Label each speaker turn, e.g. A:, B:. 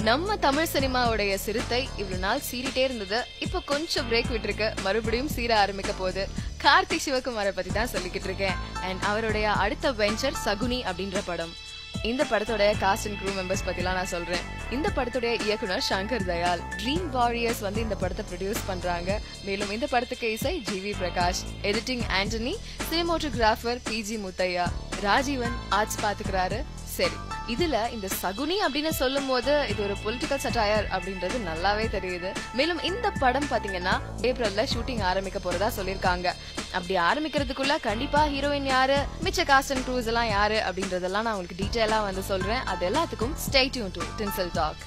A: நம்ம தமிழ் சினிமாவுடைய சிறுத்தை இவ்வளவு நாள் சீரிட்டே இருந்தது. இப்ப கொஞ்சம் பிரேக் விட்டுருக்கு, மறுபடியும் சீர ஆரம்பிக்க போகுது. கார்த்திக் சிவகுமாரை பத்தி தான் சொல்லிக்கிட்டு இருக்கேன். அண்ட் அவருடைய அடுத்த வெஞ்சர் சகுனி அப்படின்ற படம். இந்த படத்தோட காஸ்ட் அண்ட் க்ரூ மெம்பர்ஸ் பத்திலாம் நான் சொல்றேன். இந்த படத்துடைய இயக்குனர் சங்கர் தயாள். ட்ரீம் வாரியர்ஸ் இந்த படத்தை ப்ரொடியூஸ் பண்றாங்க. மேலும் இந்த படத்துக்கு இசை GV Prakash, editing Antony, cinematographer PG Muthiah, Rajeevan arts பாத்துக்கிறாரு. சரி, இதுல இந்த சகுனி அப்படின்னு சொல்லும் போது இது ஒரு பொலிட்டிக்கல் சட்டாயர் அப்படின்றது நல்லாவே தெரியுது. மேலும் இந்த படம் பாத்தீங்கன்னா ஏப்ரல்ல ஷூட்டிங் ஆரம்பிக்க போறதா சொல்லிருக்காங்க. அப்படி ஆரம்பிக்கிறதுக்குள்ள கண்டிப்பா ஹீரோயின் யாரு, மிச்ச காஸ்ட் அண்ட் க்ரூஸ் எல்லாம் யாரு அப்படின்றதெல்லாம் நான் உங்களுக்கு டீடைலா சொல்றேன். அது எல்லாத்துக்கும் stay tune to tinsel talk.